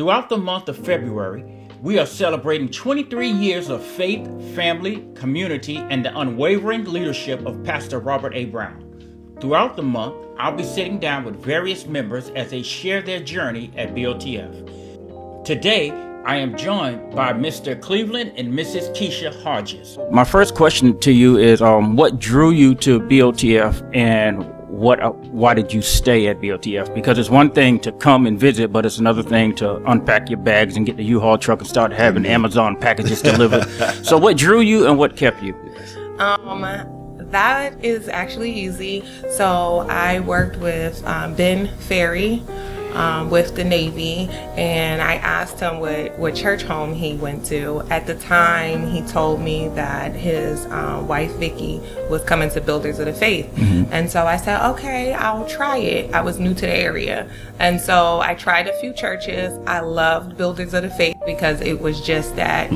Throughout the month of February, we are celebrating 23 years of faith, family, community, and the unwavering leadership of Pastor Robert A. Brown. Throughout the month, I'll be sitting down with various members as they share their journey at BOTF. Today, I am joined by Mr. Cleveland and Mrs. Keisha Hodges. My first question to you is, what drew you to BOTF, and why did you stay at BOTF? Because it's one thing to come and visit, but it's another thing to unpack your bags and get the U-Haul truck and start having Amazon packages delivered. So what drew you and what kept you? That is actually easy. So I worked with Ben Ferry with the Navy, and I asked him what church home he went to. At the time, he told me that his wife Vicky was coming to Builders of the Faith. Mm-hmm. And so I said, okay, I'll try it. I was new to the area. And so I tried a few churches. I loved Builders of the Faith because it was just that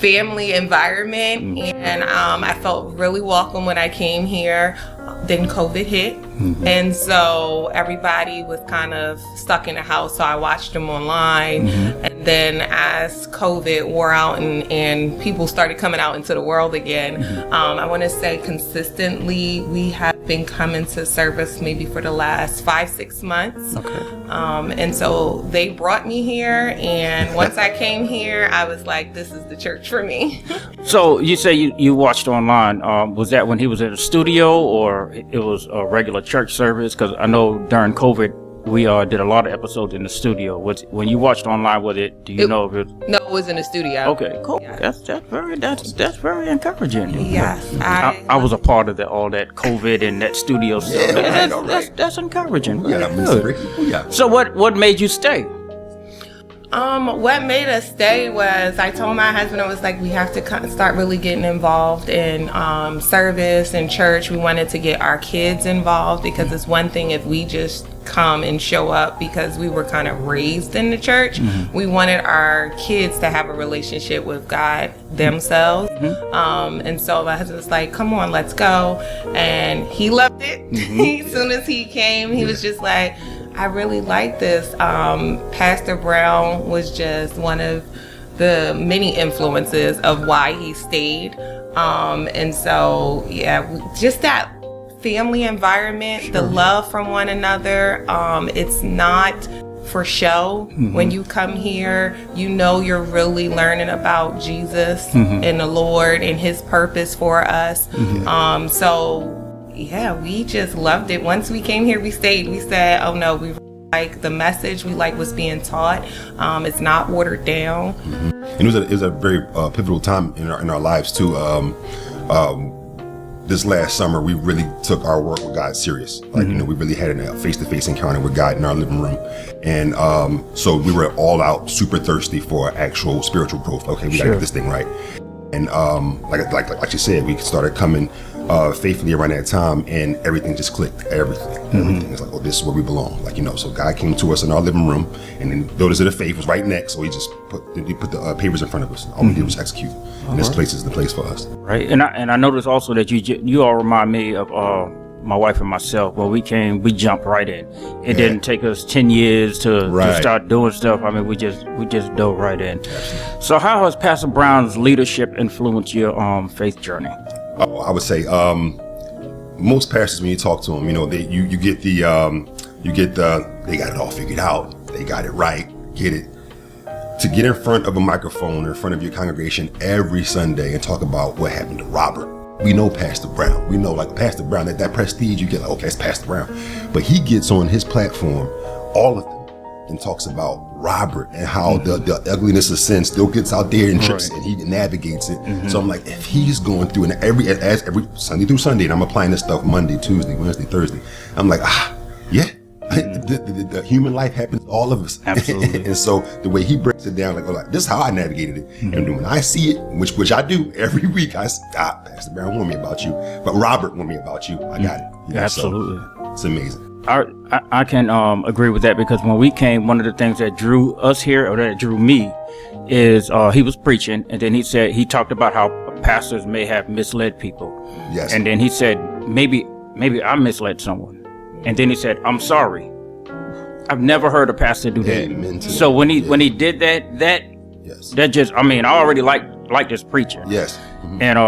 family environment, and I felt really welcome when I came here. Then COVID hit, and so everybody was kind of stuck in the house, so I watched them online. And then as COVID wore out and people started coming out into the world again, I want to say consistently we have been coming to service maybe for the last 5-6 months. And so they brought me here, and once I came here, I was like, this is the church for me. So you say you watched online. Was that when he was in the studio, or it was a regular church service? Because I know during COVID we did a lot of episodes in the studio. When you watched online, was it? Do you know if it? No, it was in the studio. Okay, cool. Yes. That's very encouraging. Yes, I was a part of all that COVID and that studio stuff. That's encouraging. Yeah. So what made you stay? What made us stay was I told my husband, I was like, we have to start really getting involved in service and church. We wanted to get our kids involved, because it's one thing if we just come and show up because we were kind of raised in the church. We wanted our kids to have a relationship with God themselves. And so my husband was like, come on, let's go. And he loved it. As soon as he came, he was just like, I really like this. Pastor Brown was just one of the many influences of why he stayed. And so, just that family environment, the love from one another. It's not for show. When you come here, you know you're really learning about Jesus and the Lord and his purpose for us. We just loved it. Once we came here, we stayed. We said, oh no, we like the message. We like what's being taught. It's not watered down. And it was a very pivotal time in our lives too. This last summer, we really took our work with God serious. We really had a face-to-face encounter with God in our living room. And so we were all out super thirsty for actual spiritual growth. Okay, we gotta get this thing right. And like you said, we started coming faithfully around that time, and everything just clicked. Everything. It's like, oh, this is where we belong. So God came to us in our living room, and then Builders of the Faith was right next. So he just put the papers in front of us. All we did was execute. And this place is the place for us. Right. And I noticed also that you all remind me of my wife and myself. When we came, we jumped right in. It didn't take us 10 years to start doing stuff. I mean, we just dove right in. Absolutely. So how has Pastor Brown's leadership influenced your faith journey? Oh, I would say most pastors, when you talk to them, you get they got it all figured out. They got it right. Get it. To get in front of a microphone or in front of your congregation every Sunday and talk about what happened to Robert. We know Pastor Brown. We know Pastor Brown, that prestige, you get okay, it's Pastor Brown. But he gets on his platform, all of them, and talks about Robert and how the ugliness of sin still gets out there and trips, and he navigates it. So I'm like, if he's going through, and every Sunday through Sunday, and I'm applying this stuff Monday, Tuesday, Wednesday, Thursday, I'm like, the human life happens to all of us. Absolutely. And so the way he breaks it down, this is how I navigated it. And then when I see it, which I do every week, I say, Pastor Brown warned me about you, but Robert warned me about you. I got it. Absolutely. So it's amazing. I can agree with that, because when we came, one of the things that drew us here, or that drew me, is he was preaching, and then he talked about how pastors may have misled people. Yes. And then he said, maybe I misled someone. And then he said, I'm sorry. I've never heard a pastor do that. Amen to So that. when he did that Yes. that just, I mean, I already like this preacher. Yes. And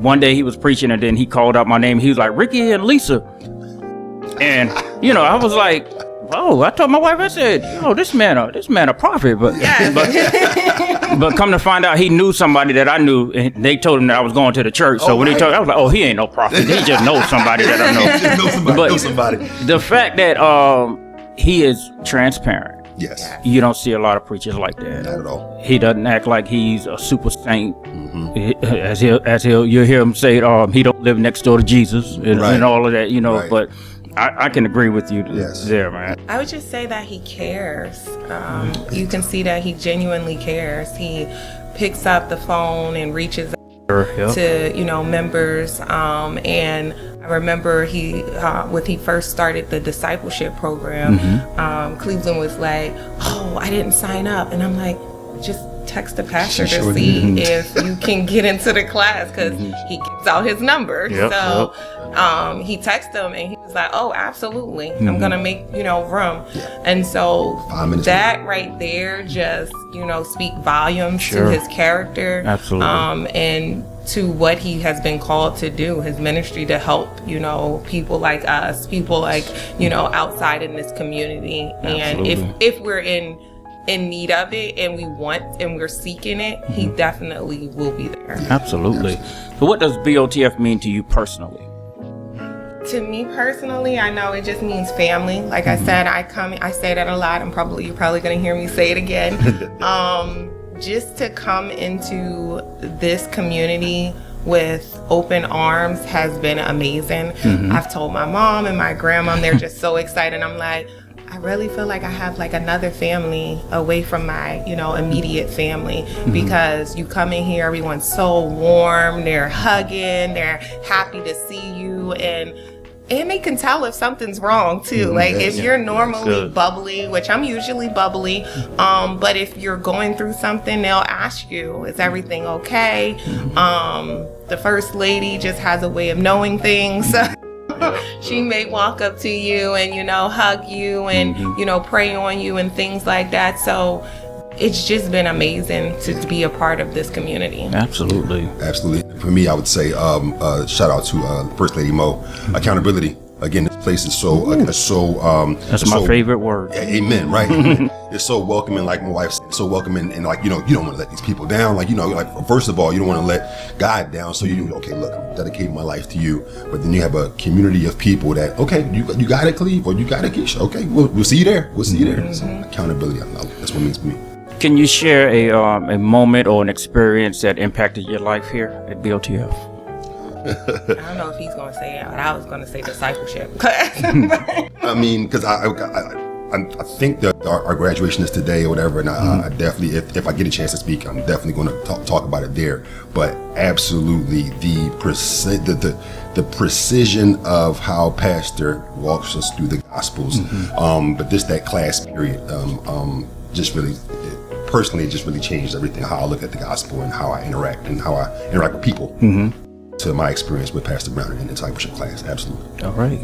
one day he was preaching, and then he called out my name. He was like, Ricky and Lisa. And I was like, oh, I told my wife, I said, this man a prophet, but but come to find out, he knew somebody that I knew, and they told him that I was going to the church. So when he told, I was like, oh, he ain't no prophet. He just knows somebody that I know. He just knows somebody. The fact that he is transparent. Yes. You don't see a lot of preachers like that. Not at all. He doesn't act like he's a super saint. As you'll hear him say, he don't live next door to Jesus and all of that, Right. But I can agree with you there, man. I would just say that he cares. You can see that he genuinely cares. He picks up the phone and reaches out to members. And I remember when he first started the discipleship program, Cleveland was like, "Oh, I didn't sign up," and I'm like, "Just text the pastor to see if you can get into the class," because he gives out his number. He texted him and he was like, "Oh, absolutely, I'm gonna make room." And so that right there just speak volumes to his character, absolutely, and to what he has been called to do, his ministry to help people like us, people like outside in this community. Absolutely. And if we're in need of it and we want and we're seeking it, he definitely will be there. Absolutely. So what does BOTF mean to you personally? To me personally, I know it just means family. Like I said, I say that a lot. You're probably going to hear me say it again. Just to come into this community with open arms has been amazing. I've told my mom and my grandma, they're just so excited. I'm like, I really feel like I have like another family away from my, immediate family, because you come in here, everyone's so warm, they're hugging, they're happy to see you, and they can tell if something's wrong too. Like if you're normally bubbly, which I'm usually bubbly, but if you're going through something, they'll ask you, is everything okay? The first lady just has a way of knowing things. She may walk up to you and, hug you and, pray on you and things like that. So it's just been amazing to be a part of this community. Absolutely. For me, I would say shout out to First Lady Mo. Accountability. Again, this place is that's my favorite word. Yeah, amen. Right. It's so welcoming. Like my wife said, so welcoming, and like you don't want to let these people down. Like like first of all, you don't want to let God down. So okay, look, I'm dedicating my life to you. But then you have a community of people that you got it, Cleve, or you got it, Keisha. Okay, we'll see you there. We'll see you there. So accountability. That's what it means to me. Can you share a moment or an experience that impacted your life here at BOTF? I don't know if he's going to say it, but I was going to say discipleship. I mean, because I think that our graduation is today or whatever, and I definitely, if I get a chance to speak, I'm definitely going to talk about it there. But absolutely, the precision of how Pastor walks us through the Gospels, but that class period, just really. Personally, it just really changed everything, how I look at the gospel and how I interact with people. To my experience with Pastor Brown in the discipleship class. Absolutely. All right.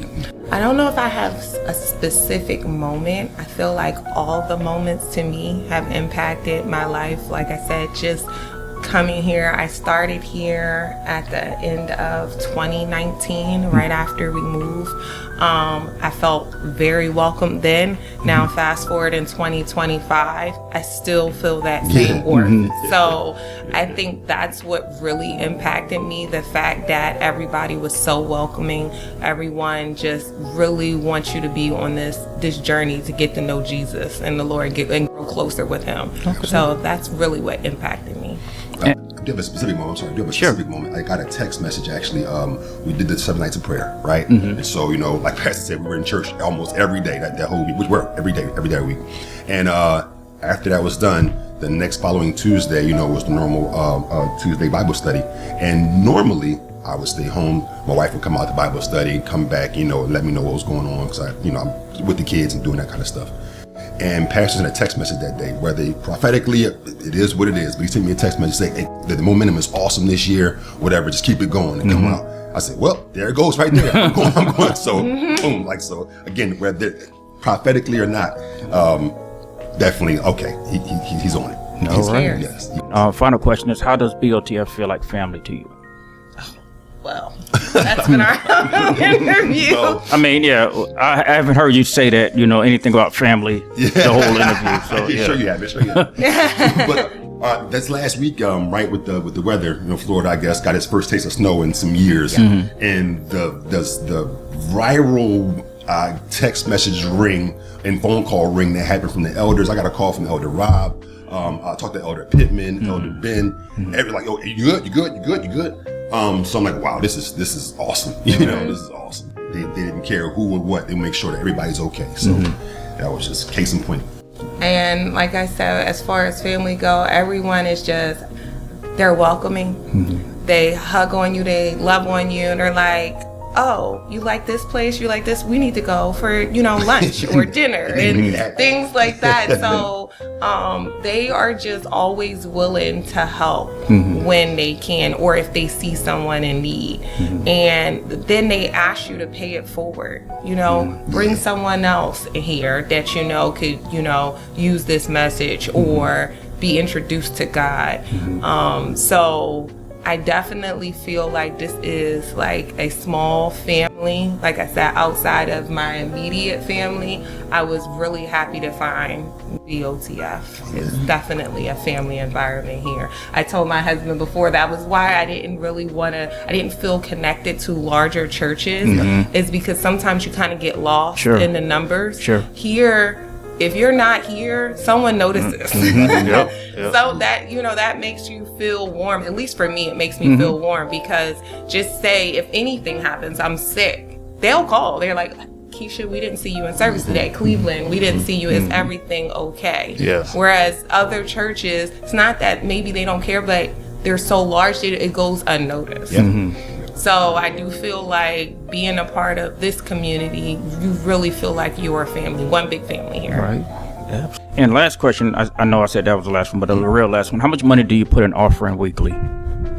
I don't know if I have a specific moment. I feel like all the moments to me have impacted my life. Like I said, just coming here, I started here at the end of 2019, right after we moved. I felt very welcome then. Now fast forward in 2025, I still feel that same warmth. So I think that's what really impacted me, the fact that everybody was so welcoming. Everyone just really wants you to be on this journey to get to know Jesus and the Lord and grow closer with him. Okay. So that's really what impacted me. I do have a specific moment. Specific moment. I got a text message actually. We did the 7 nights of prayer, right? And so, like Pastor said, we were in church almost every day that whole week, which were every day a week. And after that was done, the next following Tuesday, was the normal Tuesday Bible study. And normally I would stay home. My wife would come out to Bible study, come back, and let me know what was going on, because I'm with the kids and doing that kind of stuff. And Pastor sent a text message that day, where they prophetically, it is what it is, but he sent me a text message saying, hey, the momentum is awesome this year, whatever, just keep it going and come out. I said, well, there it goes right there. I'm going. So, boom. So again, where prophetically or not, definitely okay. He's on it. All right. Yes. Final question is, how does BOTF feel like family to you? Well, that's been our interview. I mean, yeah, I haven't heard you say that, anything about family the whole interview. So, yeah. Sure you have. But that's last week, right, with the weather. Florida, I guess, got its first taste of snow in some years. Mm-hmm. And the viral text message ring and phone call ring that happened from the elders. I got a call from Elder Rob. I talked to Elder Pittman, Elder Ben. Like, oh, you good? So I'm like, wow, this is awesome. This is awesome. They didn't care who or what. They make sure that everybody's okay. So that was just case in point. And like I said, as far as family go, everyone is they're welcoming. Mm-hmm. They hug on you, they love on you, and they're like, oh, you like this place? You like this? We need to go for, lunch or dinner and things like that. So they are just always willing to help when they can, or if they see someone in need. And then they ask you to pay it forward. Bring someone else here that could, use this message or be introduced to God. So I definitely feel like this is like a small family. Like I said, outside of my immediate family, I was really happy to find BOTF. It's definitely a family environment here. I told my husband before that was why I didn't feel connected to larger churches, is because sometimes you kind of get lost in the numbers. Here, if you're not here, someone notices. So that, that makes you feel warm. At least for me, it makes me feel warm, because just say if anything happens, I'm sick, they'll call. They're like, Keisha, we didn't see you in service today. Cleveland, we didn't see you. Is everything okay? Yes. Whereas other churches, it's not that maybe they don't care, but they're so large that it goes unnoticed. So I do feel like being a part of this community, you really feel like you're a family, one big family here. Right. Yeah. And last question, I know I said that was the last one, but the real last one. How much money do you put in offering weekly?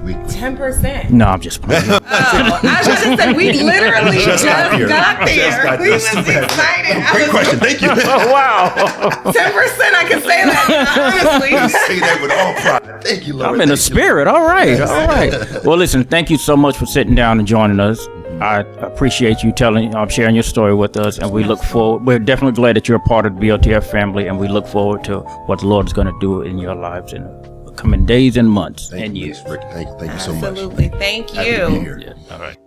10%. No, I'm just playing. I was just saying, we literally just got there. We was excited. Great question. Thank you. Oh, wow. 10%, I can say that, honestly. Say that with all pride. Thank you, Lord. I'm in the spirit. All right. Well, listen, thank you so much for sitting down and joining us. I appreciate you sharing your story with us, and we look forward. We're definitely glad that you're a part of the BOTF family, and we look forward to what the Lord is going to do in your lives in the coming days and months and years. Thank you so much. Absolutely. Thank you. Happy to be here. Yeah. All right.